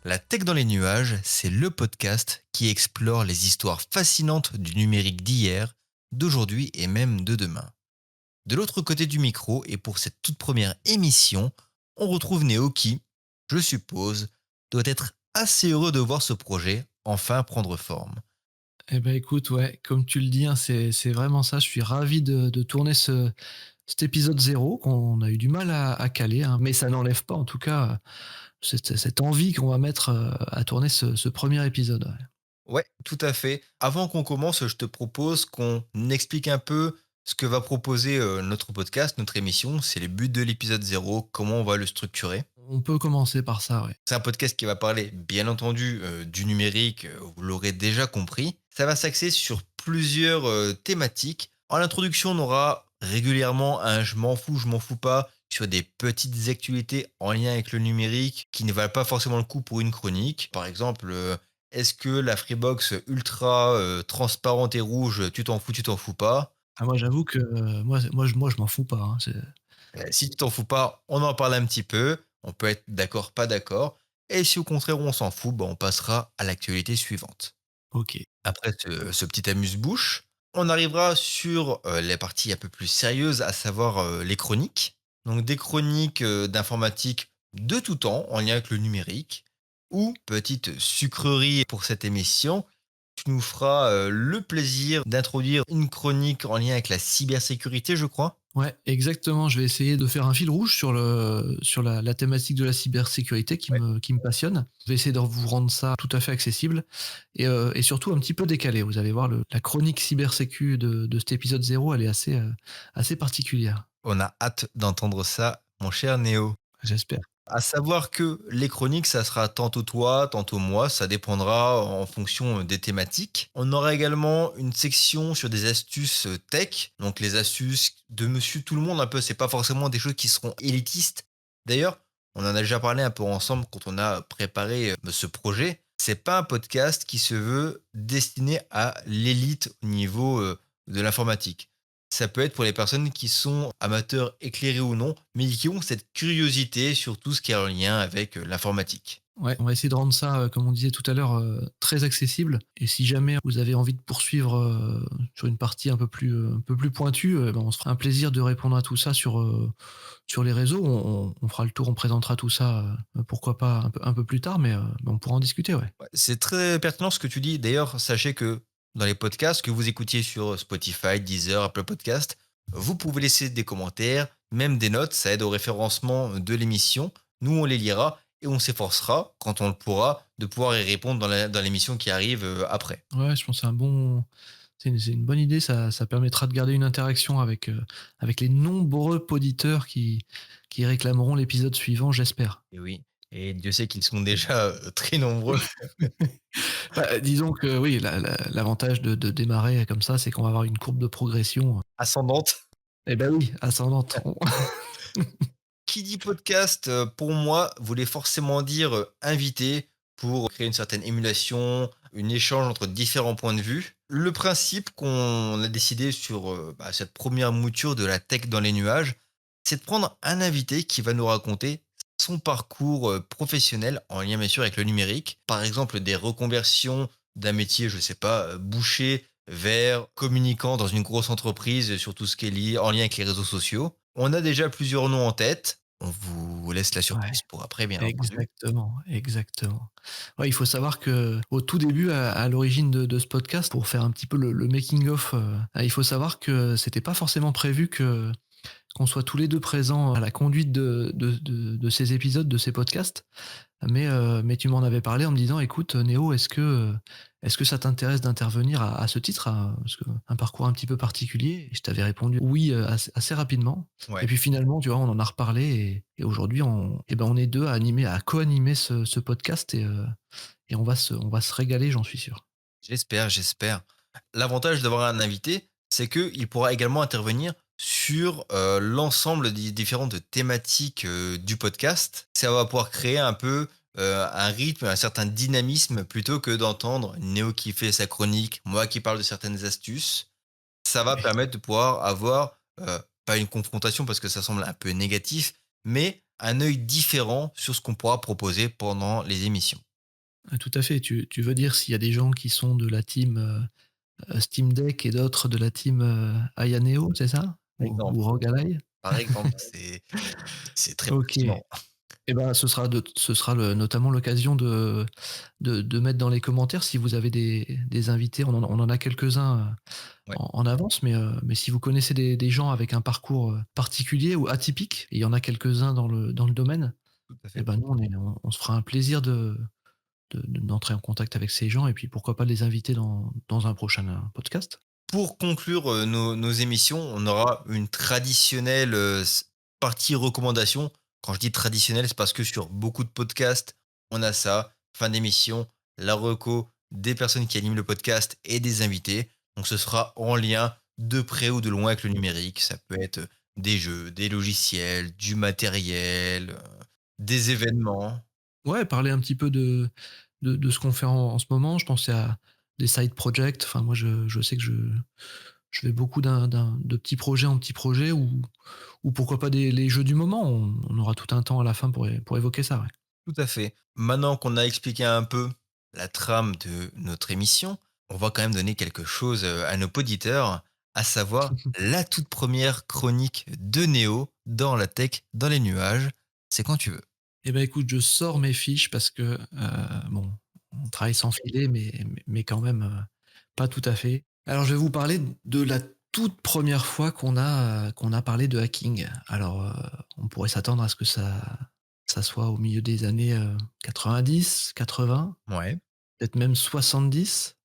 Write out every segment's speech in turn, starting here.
La tech dans les nuages, c'est le podcast qui explore les histoires fascinantes du numérique d'hier, d'aujourd'hui et même de demain. De l'autre côté du micro, et pour cette toute première émission, on retrouve Néo qui, je suppose, doit être assez heureux de voir ce projet enfin prendre forme. Eh ben écoute, ouais, comme tu le dis, hein, c'est vraiment ça. Je suis ravi de tourner cet épisode zéro qu'on a eu du mal à caler, hein, mais ça n'enlève pas en tout cas cette envie qu'on va mettre à tourner ce premier épisode. Ouais. Ouais, tout à fait. Avant qu'on commence, je te propose qu'on explique un peu ce que va proposer notre podcast, notre émission. C'est les buts de l'épisode zéro, comment on va le structurer. On peut commencer par ça, ouais. C'est un podcast qui va parler, bien entendu, du numérique, vous l'aurez déjà compris. Ça va s'axer sur plusieurs thématiques. En introduction, on aura régulièrement un je m'en fous pas, sur des petites actualités en lien avec le numérique qui ne valent pas forcément le coup pour une chronique. Par exemple, est-ce que la Freebox ultra transparente et rouge, tu t'en fous pas? Ah, moi j'avoue que moi je m'en fous pas, hein, Si tu t'en fous pas, on en parle un petit peu. On peut être d'accord, pas d'accord. Et si au contraire on s'en fout, bah, on passera à l'actualité suivante. ok. Après ce petit amuse-bouche, on arrivera sur les parties un peu plus sérieuses, à savoir les chroniques. Donc des chroniques d'informatique de tout temps, en lien avec le numérique. Ou, petite sucrerie pour cette émission, tu nous feras le plaisir d'introduire une chronique en lien avec la cybersécurité, je crois. Ouais, exactement. Je vais essayer de faire un fil rouge sur la thématique de la cybersécurité qui me passionne. Je vais essayer de vous rendre ça tout à fait accessible et surtout un petit peu décalé. Vous allez voir, la chronique cybersécu de cet épisode zéro, elle est assez particulière, On a hâte d'entendre ça, mon cher Néo. j'espère. À savoir que les chroniques, ça sera tantôt toi, tantôt moi, ça dépendra en fonction des thématiques. On aura également une section sur des astuces tech, donc les astuces de monsieur tout le monde un peu, c'est pas forcément des choses qui seront élitistes. D'ailleurs, on en a déjà parlé un peu ensemble quand on a préparé ce projet. C'est pas un podcast qui se veut destiné à l'élite au niveau de l'informatique. Ça peut être pour les personnes qui sont amateurs éclairés ou non, mais qui ont cette curiosité sur tout ce qui est en lien avec l'informatique. Ouais, on va essayer de rendre ça, comme on disait tout à l'heure, très accessible et si jamais vous avez envie de poursuivre, sur une partie un peu plus pointue, ben, on se fera un plaisir de répondre à tout ça sur les réseaux. On fera le tour, on présentera tout ça, pourquoi pas un peu plus tard, mais on pourra en discuter, ouais. Ouais, c'est très pertinent ce que tu dis. D'ailleurs, sachez que dans les podcasts que vous écoutiez sur Spotify, Deezer, Apple Podcast, vous pouvez laisser des commentaires, même des notes, ça aide au référencement de l'émission. Nous, on les lira et on s'efforcera, quand on le pourra, de pouvoir y répondre dans l'émission qui arrive après. Ouais, je pense que c'est une bonne idée, ça permettra de garder une interaction avec les nombreux auditeurs qui réclameront l'épisode suivant, j'espère. Et oui, et Dieu sait qu'ils sont déjà très nombreux. Bah, disons que oui, l'avantage de démarrer comme ça, c'est qu'on va avoir une courbe de progression, Ascendante. eh ben oui, ascendante. Qui dit podcast, pour moi, voulait forcément dire, invité pour créer une certaine émulation, un échange entre différents points de vue. Le principe qu'on a décidé sur, cette première mouture de la tech dans les nuages, c'est de prendre un invité qui va nous raconter son parcours, professionnel en lien bien sûr avec le numérique. Par exemple, des reconversions d'un métier, je sais pas, boucher vers communicant dans une grosse entreprise sur tout ce qui est lié en lien avec les réseaux sociaux. On a déjà plusieurs noms en tête. On vous laisse la Ouais, surprise pour après, bien entendu. exactement, exactement. Ouais, il faut savoir que au tout début, à l'origine de ce podcast, pour faire un petit peu le making of, il faut savoir que c'était pas forcément prévu qu'on soit tous les 2 présents à la conduite de ces épisodes, de ces podcasts. Mais tu m'en avais parlé en me disant: «Écoute, Néo, est-ce que ça t'intéresse d'intervenir à ce titre?» Parce qu'un parcours un petit peu particulier et je t'avais répondu: «Oui», assez rapidement et Ouais. puis finalement, tu vois, on en a reparlé et aujourd'hui on est 2 à co-animer ce podcast et on va se régaler, j'en suis sûr. J'espère, j'espère. L'avantage d'avoir un invité, c'est qu'il pourra également intervenir sur, l'ensemble des différentes thématiques, du podcast. Ça va pouvoir créer un peu, un rythme, un certain dynamisme plutôt que d'entendre Néo qui fait sa chronique, moi qui parle de certaines astuces. Ça va Ouais. permettre de pouvoir avoir, pas une confrontation parce que ça semble un peu négatif, mais un œil différent sur ce qu'on pourra proposer pendant les émissions. Tout à fait. Tu veux dire s'il y a des gens qui sont de la team, Steam Deck et d'autres de la team, Aya Neo, c'est ça? Par Ou exemple, ROG Ally? par exemple, c'est très OK. pertinent. Et ben, ce sera notamment l'occasion de mettre dans les commentaires si vous avez des invités. On en a quelques-uns Ouais, en avance, mais si vous connaissez des gens avec un parcours particulier ou atypique, et il y en a quelques-uns dans le domaine, tout à et fait. ben nous, on se fera un plaisir d'entrer en contact avec ces gens et puis pourquoi pas les inviter dans un prochain podcast. Pour conclure, nos émissions, on aura une traditionnelle, partie recommandation. Quand je dis traditionnelle, c'est parce que sur beaucoup de podcasts, on a ça, fin d'émission, la reco des personnes qui animent le podcast et des invités. Donc ce sera en lien de près ou de loin avec le numérique. Ça peut être, des jeux, des logiciels, du matériel, des événements. Ouais, parler un petit peu de ce qu'on fait en ce moment. Je pensais à des side projects. Enfin, moi, je sais que je fais beaucoup de petits projets en petits projets ou pourquoi pas les jeux du moment. On aura tout un temps à la fin pour évoquer ça, ouais. Tout à fait. Maintenant qu'on a expliqué un peu la trame de notre émission, on va quand même donner quelque chose à nos auditeurs, à savoir la toute première chronique de Néo dans la tech, dans les nuages. C'est quand tu veux. Eh ben, écoute, je sors mes fiches parce que, bon, on travaille sans filet, mais quand même, pas tout à fait. Alors, je vais vous parler de la toute première fois qu'on a parlé de hacking. Alors, on pourrait s'attendre à ce que ça soit au milieu des années, 90, 80, Ouais. peut-être même 70,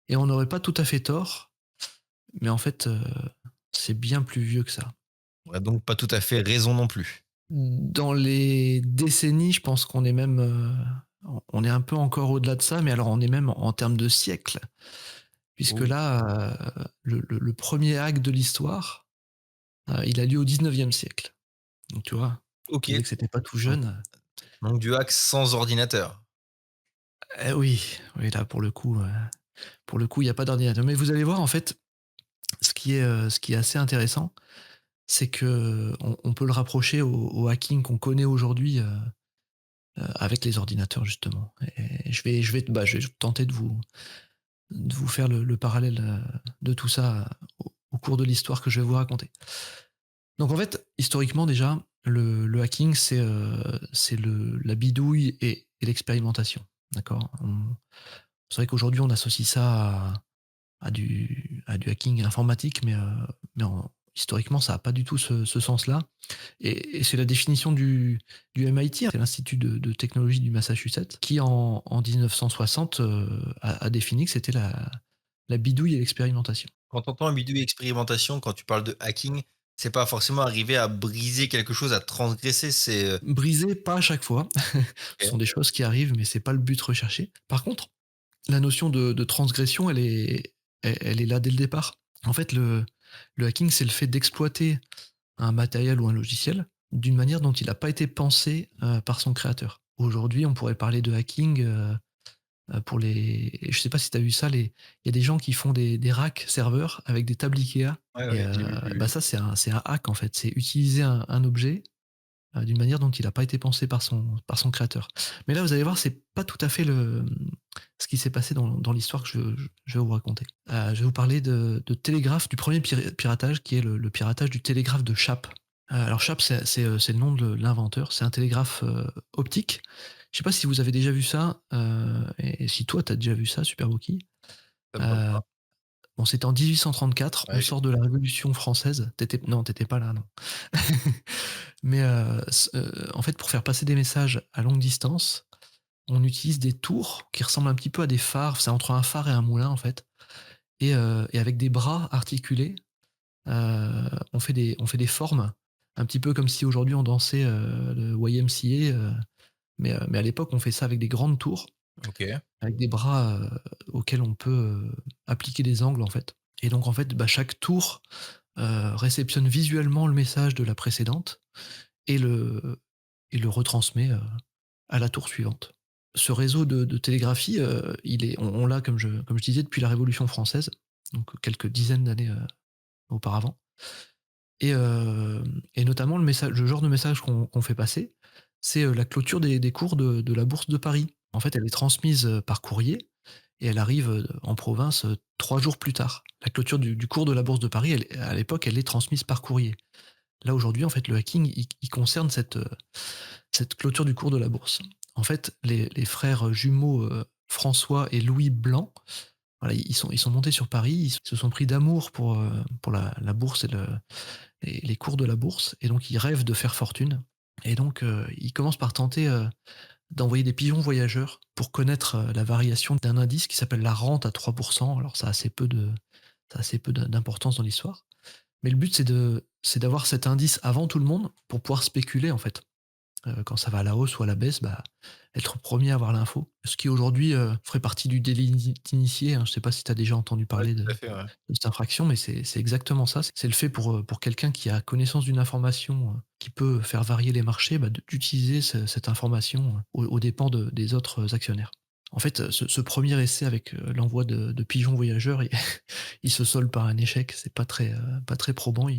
et on n'aurait pas tout à fait tort, mais en fait, c'est bien plus vieux que ça. On a donc pas tout à fait raison non plus. Dans les décennies, je pense qu'on est même, on est un peu encore au-delà de ça, mais alors on est même en termes de siècles, puisque Oh, là, le 1er hack de l'histoire, il a lieu au 19e siècle. Donc tu vois? Je ok. disais que c'était pas tout Donc, jeune. donc du hack sans ordinateur. Oui, oui, là pour le coup, il y a pas d'ordinateur. Mais vous allez voir en fait, ce qui est assez intéressant, c'est qu'on peut le rapprocher au hacking qu'on connaît aujourd'hui, avec les ordinateurs justement. Et je vais tenter de vous faire le parallèle de tout ça au cours de l'histoire que je vais vous raconter. Donc en fait, historiquement déjà, le hacking, c'est la bidouille et l'expérimentation. D'accord. C'est vrai qu'aujourd'hui, on associe ça à du hacking informatique, historiquement, ça n'a pas du tout ce sens-là. Et c'est la définition du MIT, hein, c'est l'Institut de technologie du Massachusetts, qui en 1960 a défini que c'était la bidouille et l'expérimentation. Quand tu entends bidouille expérimentation, quand tu parles de hacking, c'est pas forcément arriver à briser quelque chose, à transgresser. C'est Briser, pas à chaque fois. Ce ok. sont des choses qui arrivent, mais c'est pas le but recherché. Par contre, la notion de transgression, elle est là dès le départ. En fait, le hacking, c'est le fait d'exploiter un matériel ou un logiciel d'une manière dont il n'a pas été pensé par son créateur. Aujourd'hui, on pourrait parler de hacking pour les. Je sais pas si tu as vu ça, il y a des gens qui font des racks serveurs avec des tables Ikea. Ouais, Et ouais, j'ai bah vu. ça, c'est un hack en fait. C'est utiliser un objet d'une manière dont il n'a pas été pensé par son créateur. Mais là, vous allez voir, c'est pas tout à fait ce qui s'est passé dans l'histoire que je vais vous raconter. Je vais vous parler de télégraphe, du premier piratage, qui est le piratage du télégraphe de Chappe. Alors Chappe, c'est le nom de l'inventeur. C'est un télégraphe optique. Je sais pas si vous avez déjà vu ça, et si toi, tu as déjà vu ça, Super Wookie. Ça me parle Euh, pas. bon, c'était en 1834, on Ouais, sort de la Révolution française. Non, t'étais pas là, non. Mais en fait, pour faire passer des messages à longue distance, on utilise des tours qui ressemblent un petit peu à des phares. C'est entre un phare et un moulin, en fait. Et avec des bras articulés, on fait des formes, un petit peu comme si aujourd'hui on dansait le YMCA. Mais à l'époque, on fait ça avec des grandes tours, OK. avec des bras auxquels on peut appliquer des angles, en fait. Et donc, en fait, bah, chaque tour réceptionne visuellement le message de la précédente et le retransmet à la tour suivante. Ce réseau de télégraphie, on l'a, comme je disais, depuis la Révolution française, donc quelques dizaines d'années auparavant. Et, euh, et notamment, le genre de message qu'on fait passer, c'est la clôture des cours de la Bourse de Paris. En fait, elle est transmise, par courrier et elle arrive, en province, 3 jours plus tard. La clôture du cours de la Bourse de Paris, à l'époque, elle est transmise par courrier. Là, aujourd'hui, en fait, le hacking, il concerne cette clôture du cours de la Bourse. En fait, les frères jumeaux, François et Louis Blanc, voilà, ils sont montés sur Paris, ils se sont pris d'amour pour la bourse et les cours de la bourse et donc ils rêvent de faire fortune et donc ils commencent par tenter, d'envoyer des pigeons voyageurs pour connaître, la variation d'un indice qui s'appelle la rente à 3. Alors ça a assez peu d'importance dans l'histoire. Mais le but c'est d'avoir cet indice avant tout le monde pour pouvoir spéculer en fait. Quand ça va à la hausse ou à la baisse, bah, être premier à avoir l'info. Ce qui aujourd'hui, ferait partie du délit d'initié, hein. Je sais pas si tu as déjà entendu Ouais, parler de tout à fait, ouais. cette infraction, mais c'est exactement ça. C'est le fait pour quelqu'un qui a connaissance d'une information, qui peut faire varier les marchés, bah, d'utiliser cette information, aux dépens des autres actionnaires. En fait, ce 1er essai avec, l'envoi de pigeons voyageurs, il se solde par un échec. C'est pas très probant.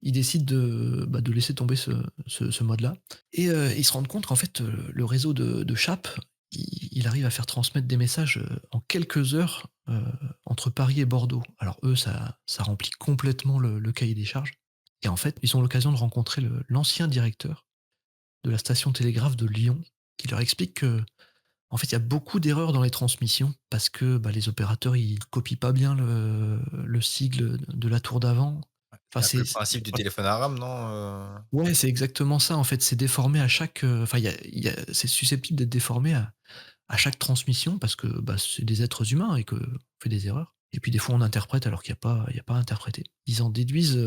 Ils décident de laisser tomber ce mode-là et ils se rendent compte qu'en fait, le réseau de Chape, il arrive à faire transmettre des messages, en quelques heures, entre Paris et Bordeaux. Alors eux, ça remplit complètement le cahier des charges et en fait, ils ont l'occasion de rencontrer l'ancien directeur de la station télégraphe de Lyon qui leur explique qu'en fait, il y a beaucoup d'erreurs dans les transmissions parce que, bah, les opérateurs, ils copient pas bien le sigle de la tour d'avant. Enfin, C'est un peu le principe du téléphone arabe, non, ouais, c'est exactement ça, en fait. C'est déformé à chaque, enfin, c'est susceptible d'être déformé à chaque transmission parce que, bah, c'est des êtres humains et qu'on fait des erreurs. Et puis, des fois, on interprète alors qu'il y a pas à interpréter. Ils en déduisent,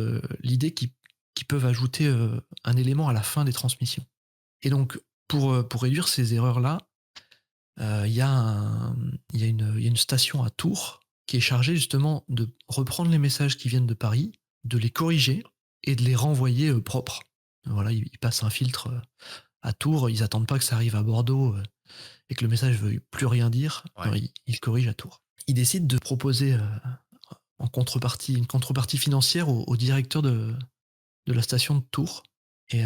l'idée qu'ils peuvent ajouter, un élément à la fin des transmissions. Et donc, pour réduire ces erreurs-là, il y a une station à Tours qui est chargée justement de reprendre les messages qui viennent de Paris, de les corriger et de les renvoyer, propres. Voilà, ils passent un filtre, à Tours, ils attendent pas que ça arrive à Bordeaux, et que le message veuille plus rien dire. Non, ouais. ils corrigent à Tours. Ils décident de proposer, en contrepartie une contrepartie financière au directeur de la station de Tours et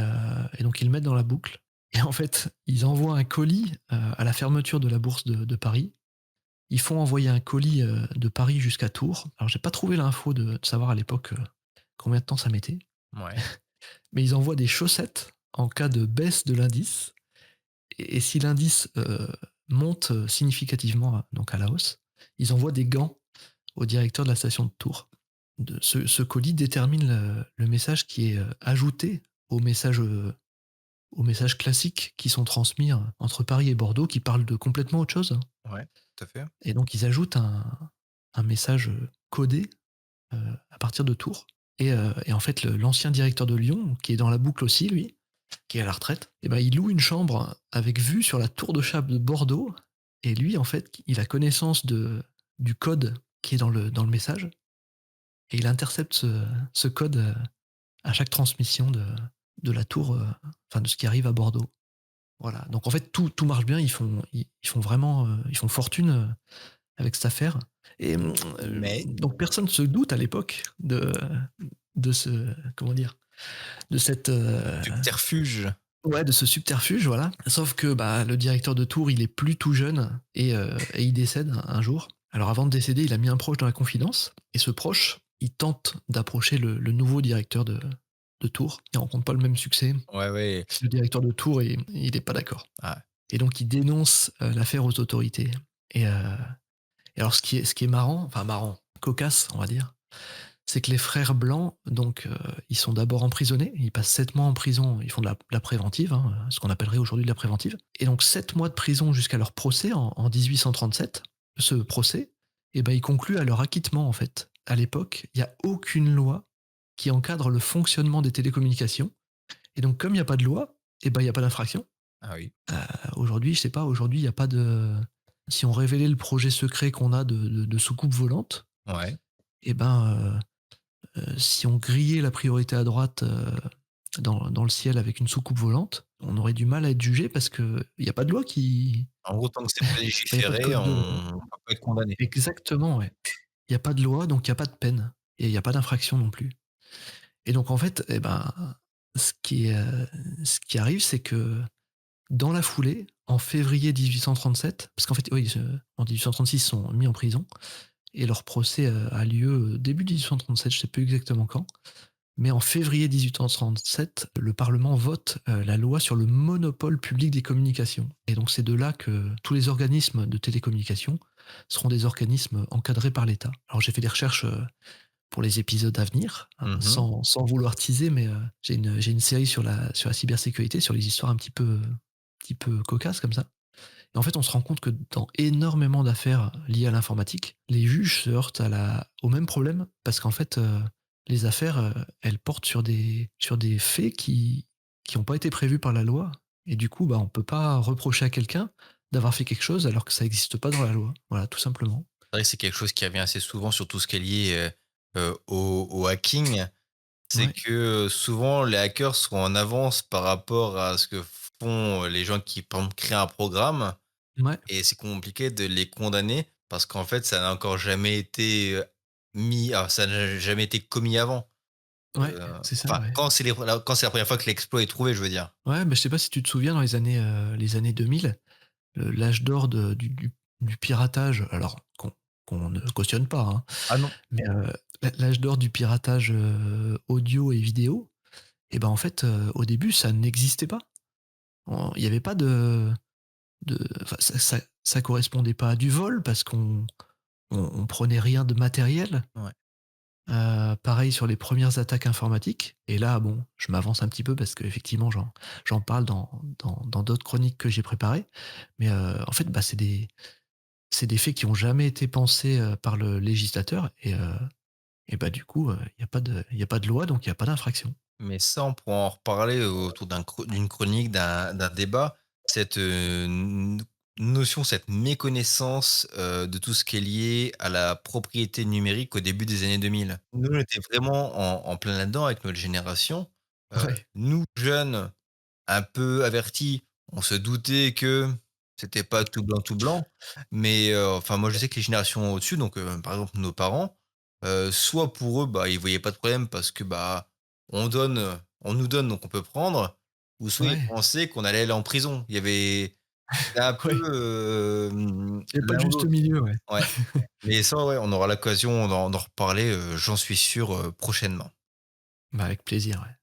donc ils le mettent dans la boucle et en fait, ils envoient un colis, à la fermeture de la bourse de Paris. Ils font envoyer un colis, de Paris jusqu'à Tours. Alors j'ai pas trouvé l'info de savoir à l'époque, combien de temps ça mettait, Ouais. mais ils envoient des chaussettes en cas de baisse de l'indice et si l'indice, monte, significativement, donc à la hausse, ils envoient des gants au directeur de la station de Tours. Ce colis détermine le message qui est, ajouté au message, aux messages classiques qui sont transmis, entre Paris et Bordeaux, qui parlent de complètement autre chose. Ouais, tout à fait. Et donc ils ajoutent un message, codé, à partir de Tours et en fait l'ancien directeur de Lyon, qui est dans la boucle aussi lui, qui est à la retraite, et ben, il loue une chambre avec vue sur la tour de Chape de Bordeaux et lui en fait, il a connaissance du code qui est dans le message et il intercepte ce code, à chaque transmission de la tour, enfin de ce qui arrive à Bordeaux. Voilà, donc en fait tout marche bien, ils font vraiment, ils font fortune, avec cette affaire et Mais donc personne se doute à l'époque de ce comment dire? De cette, subterfuge. ouais, de ce subterfuge, voilà. Sauf que, bah, le directeur de Tours, il est plus tout jeune et il décède un jour. Alors avant de décéder, il a mis un proche dans la confidence et ce proche, il tente d'approcher le nouveau directeur de Tours. Il rencontre pas le même succès. Ouais, ouais. Le directeur de Tours, il est pas d'accord Ah, et donc il dénonce, l'affaire aux autorités et alors ce qui est marrant, enfin marrant, cocasse, on va dire, c'est que les frères Blancs, donc, ils sont d'abord emprisonnés, ils passent 7 mois en prison, ils font de la préventive, hein, ce qu'on appellerait aujourd'hui de la préventive et donc 7 mois de prison jusqu'à leur procès en 1837. Ce procès et ben, il conclut à leur acquittement, en fait. À l'époque, il y a aucune loi qui encadre le fonctionnement des télécommunications et donc comme il y a pas de loi et ben, il y a pas d'infraction. ah oui. Aujourd'hui, je sais pas, aujourd'hui, il y a pas de si on révélait le projet secret qu'on a de soucoupe volante Ouais. et ben, si on grillait la priorité à droite, dans le ciel avec une soucoupe volante, on aurait du mal à être jugé parce qu'il y a pas de loi qui En gros, tant que c'est pas enfin, il y a pas de légiféré, code de on peut pas être condamné. exactement, ouais. Il y a pas de loi, donc il y a pas de peine et il y a pas d'infraction non plus et donc en fait et ben, ce qui arrive, c'est que Dans la foulée, en février 1837, parce qu'en fait, oui, en 1836, ils sont mis en prison et leur procès, a lieu, début 1837, je sais plus exactement quand. Mais en février 1837, le Parlement vote, la loi sur le monopole public des communications et donc c'est de là que tous les organismes de télécommunications seront des organismes encadrés par l'État. Alors j'ai fait des recherches, pour les épisodes à venir, hein, Mmh. sans vouloir teaser, mais j'ai une série sur la cybersécurité, sur les histoires un petit peu cocasses comme ça. Et en fait, on se rend compte que dans énormément d'affaires liées à l'informatique, les juges se heurtent au même problème parce qu'en fait, les affaires, elles portent sur des faits qui ont pas été prévus par la loi et du coup, bah, on peut pas reprocher à quelqu'un d'avoir fait quelque chose alors que ça existe pas dans la loi. Voilà, tout simplement. C'est vrai que c'est quelque chose qui revient assez souvent sur tout ce qui est lié, au hacking. C'est Ouais, que, souvent les hackers sont en avance par rapport à ce que font, les gens qui, par exemple, créent un programme ouais, et c'est compliqué de les condamner parce qu'en fait, ça n'a encore jamais été, ça n'a jamais été commis avant. ouais, c'est ça, Enfin, ouais. quand c'est la première fois que l'exploit est trouvé, je veux dire. Ouais, bah, je sais pas si tu te souviens dans les années 2000, l'âge d'or du piratage, alors qu'on ne cautionne pas, hein, Ah non. mais l'âge d'or du piratage, audio et vidéo et ben, en fait, au début, ça n'existait pas. Il y avait pas enfin, ça correspondait pas à du vol parce qu'on prenait rien de matériel. Ouais. Pareil sur les premières attaques informatiques et là, bon, je m'avance un petit peu parce qu'effectivement j'en parle dans d'autres chroniques que j'ai préparées. Mais, en fait, bah, c'est des faits qui ont jamais été pensés, par le législateur et bah, du coup, il y a pas de loi, donc il y a pas d'infraction. Mais ça, on pourra en reparler autour d'une chronique, d'un débat. Cette, notion, cette méconnaissance, de tout ce qui est lié à la propriété numérique au début des années 2000. Nous, on était vraiment en plein là-dedans avec notre génération. Ouais, Nous, jeunes, un peu avertis, on se doutait que c'était pas tout blanc, mais enfin, moi, je sais que les générations au-dessus, donc par exemple, nos parents, soit pour eux, bah, ils voyaient pas de problème parce que, bah, on nous donne, donc on peut prendre, ou soit ils ouais, pensaient qu'on allait aller en prison. C'était un peu, ouais, il y a pas de l'un ou juste l'autre. milieu, ouais. Ouais, mais ça, ouais, on aura l'occasion d'en reparler, j'en suis sûr, prochainement. Bah, avec plaisir, ouais.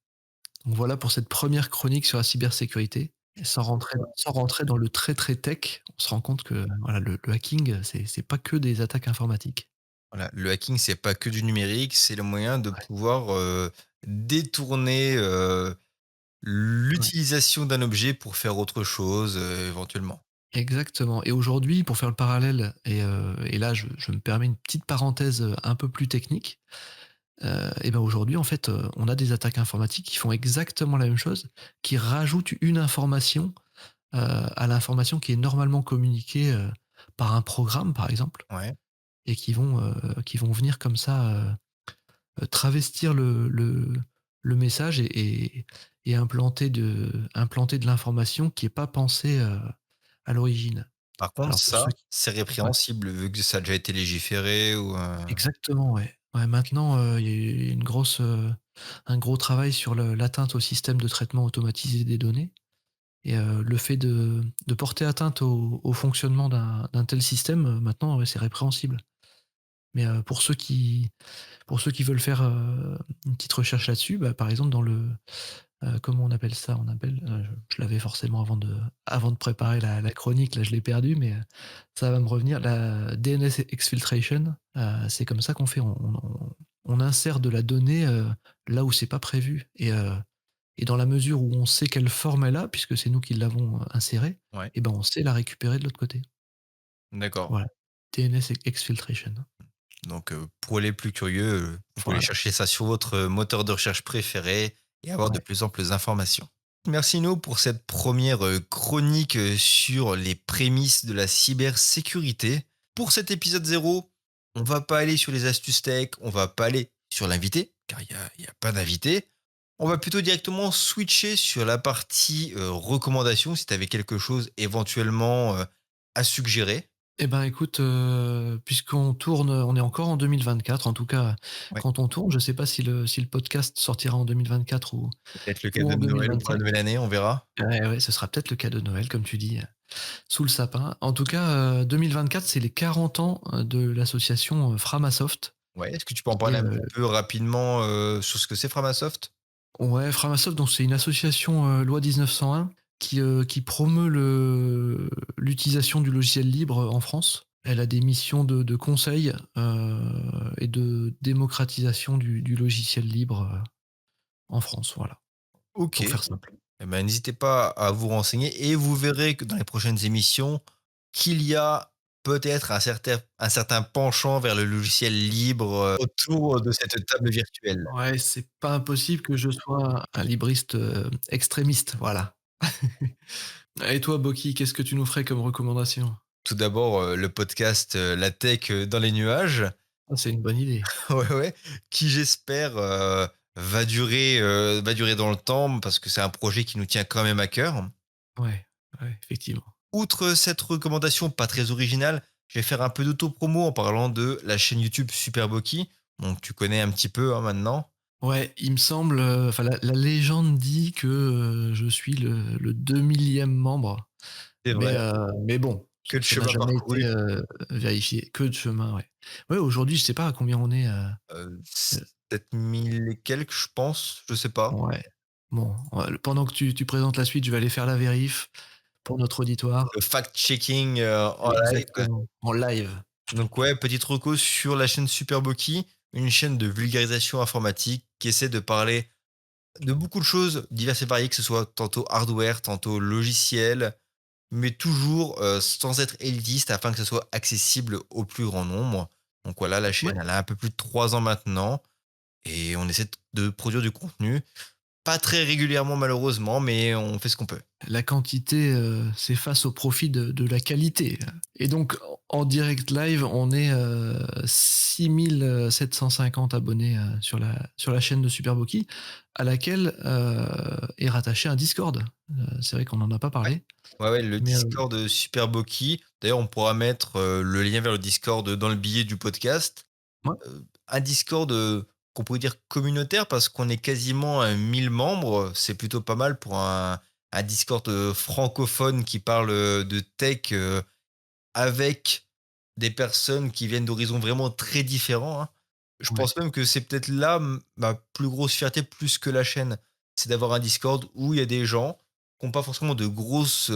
Donc voilà pour cette première chronique sur la cybersécurité et sans rentrer dans le très, très tech, on se rend compte que voilà le hacking, c'est pas que des attaques informatiques. Voilà, le hacking, c'est pas que du numérique, c'est le moyen de Ouais, pouvoir, détourner, ouais. l'utilisation d'un objet pour faire autre chose, éventuellement. Exactement et aujourd'hui, pour faire le parallèle et là je me permets une petite parenthèse, un peu plus technique, et ben aujourd'hui en fait, on a des attaques informatiques qui font exactement la même chose, qui rajoutent une information, à l'information qui est normalement communiquée, par un programme par exemple Ouais. et qui vont venir comme ça, travestir le message et implanter de l'information qui est pas pensée, à l'origine. Par contre, Alors pour ceux ça, qui c'est ouais. répréhensible vu que ça a déjà été légiféré ou, Exactement, ouais. Ouais, maintenant, il y a eu un gros travail sur l'atteinte au système de traitement automatisé des données et le fait de porter atteinte au fonctionnement d'un tel système, maintenant, ouais, c'est répréhensible. Mais pour ceux qui veulent faire, une petite recherche là-dessus, bah, par exemple dans comment on appelle ça? On appelle, je l'avais forcément avant de préparer la chronique, là je l'ai perdu, mais ça va me revenir. La DNS exfiltration, c'est comme ça qu'on fait. On insère de la donnée, là où c'est pas prévu et dans la mesure où on sait quelle forme elle a, puisque c'est nous qui l'avons, insérée ouais, et ben, on sait la récupérer de l'autre côté. d'accord. Voilà. DNS exfiltration. Donc, pour les plus curieux, vous pouvez Voilà. chercher ça sur votre, moteur de recherche préféré et avoir de Ouais. plus amples informations. Merci nous pour cette première chronique, sur les prémices de la cybersécurité. Pour cet épisode 0, on va pas aller sur les astuces tech, on va pas aller sur l'invité, car il y a pas d'invité. On va plutôt directement switcher sur la partie, recommandations, si tu avais quelque chose éventuellement, à suggérer. Eh ben, écoute, puisqu'on tourne, on est encore en 2024, en tout cas, Ouais. quand on tourne, je sais pas si le podcast sortira en 2024 Peut-être le ou cadeau en de Noël pour la 2025. nouvelle année, on verra. Ouais, ouais, ce sera peut-être le cadeau de Noël, comme tu dis, sous le sapin. En tout cas, 2024, c'est les 40 ans, de l'association, Framasoft Ouais, est-ce que tu peux en qui est, parler un petit peu rapidement, sur ce que c'est Framasoft? ouais, Framasoft, donc c'est une association, loi 1901 qui promeut l'utilisation du logiciel libre en France. Elle a des missions de conseil, et de démocratisation du logiciel libre, en France, voilà, OK. pour faire simple. Eh ben, n'hésitez pas à vous renseigner et vous verrez que dans les prochaines émissions, qu'il y a peut-être un certain penchant vers le logiciel libre, autour de cette table virtuelle. Ouais, c'est pas impossible que je sois un libriste, extrémiste, voilà. Et toi, Boki, qu'est-ce que tu nous ferais comme recommandation? Tout d'abord, le podcast, La Tech, dans les nuages. Ah, c'est une bonne idée. Ouais, ouais, qui j'espère, va durer dans le temps parce que c'est un projet qui nous tient quand même à cœur. Ouais, ouais, effectivement. Outre cette recommandation pas très originale, je vais faire un peu d'auto-promo en parlant de la chaîne YouTube Superboki. Donc tu connais un petit peu, hein, maintenant. Ouais, il me semble, enfin la légende dit que, je suis le 2 000e membre, C'est vrai, mais bon, que de ça n'a chemin jamais été, parcouru. vérifié. Que de chemin, ouais. Ouais, aujourd'hui, je sais pas à combien on est, 7 000 et quelques, je pense, je sais pas. ouais. Bon, ouais, pendant que tu présentes la suite, je vais aller faire la vérif pour notre auditoire. Le fact-checking, en live. Exactement, en live. Donc ouais, petite reco sur la chaîne Superboki, une chaîne de vulgarisation informatique qui essaie de parler de beaucoup de choses diverses et variées, que ce soit tantôt hardware, tantôt logiciel, mais toujours, sans être élitiste afin que ce soit accessible au plus grand nombre. Donc voilà, la Ouais. chaîne, elle a un peu plus de 3 ans maintenant et on essaie de produire du contenu. Pas très régulièrement malheureusement, mais on fait ce qu'on peut. La quantité, s'efface au profit de la qualité. Et donc en direct live, on est, 6 750 abonnés, sur la chaîne de Superboki, à laquelle, est rattaché un Discord. C'est vrai qu'on n'en a pas Ouais. parlé, Ouais, ouais, le mais, Discord, Superboki. D'ailleurs, on pourra mettre, le lien vers le Discord dans le billet du podcast. ouais, Un Discord, qu'on pourrait dire communautaire parce qu'on est quasiment à 1000 membres. C'est plutôt pas mal pour un Discord, francophone qui parle, de tech, avec des personnes qui viennent d'horizons vraiment très différents, hein. Je ouais. pense même que c'est peut-être là ma plus grosse fierté plus que la chaîne. C'est d'avoir un Discord où il y a des gens qui ont pas forcément une grosse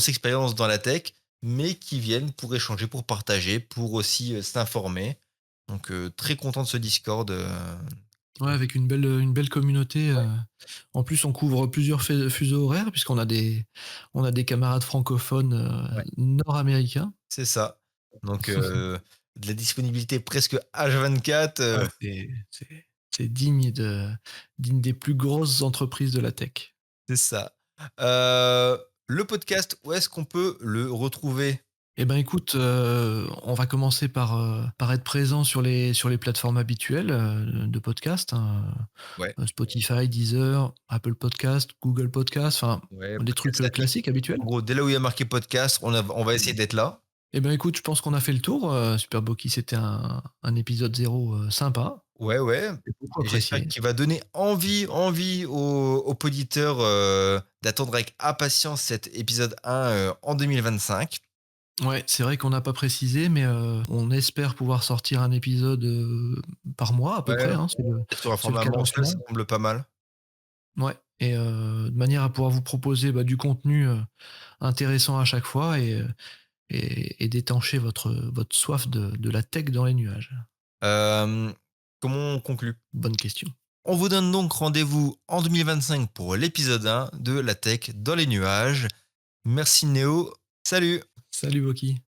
expérience dans la tech, mais qui viennent pour échanger, pour partager, pour aussi, s'informer. Donc, très content de ce Discord, Ouais, avec une belle communauté, ouais, en plus, on couvre plusieurs fuseaux horaires puisqu'on a des camarades francophones, ouais, nord-américains. c'est ça. Donc, de la disponibilité presque H24, Ah, c'est digne des plus grosses entreprises de la tech. c'est ça. Le podcast, où est-ce qu'on peut le retrouver? Eh ben, écoute, on va commencer par être présent sur les plateformes habituelles, de podcast, hein, Ouais, Spotify, Deezer, Apple Podcast, Google Podcast, enfin, ouais, des trucs, podcast addict. classiques, En habituels. gros, dès là où il y a marqué podcast, on va essayer d'être là. Eh ben, écoute, je pense qu'on a fait le tour, Super Boki, c'était un épisode 0, sympa Ouais, ouais, et beaucoup et j'espère apprécié. qu'il va donner envie aux poditeurs, d'attendre avec impatience cet épisode 1, en 2025. Ouais, c'est vrai qu'on n'a pas précisé, mais on espère pouvoir sortir un épisode, par mois à peu Ouais, près, hein, sur un c'est le format mensuel, cadencement. ça semble pas mal. Ouais, et de manière à pouvoir vous proposer, bah, du contenu, intéressant à chaque fois et d'étancher votre soif de la tech dans les nuages. Hem, Comment on conclut? Bonne question. On vous donne donc rendez-vous en 2025 pour l'épisode 1 de La Tech dans les nuages. Merci Néo, salut! Salut Boki.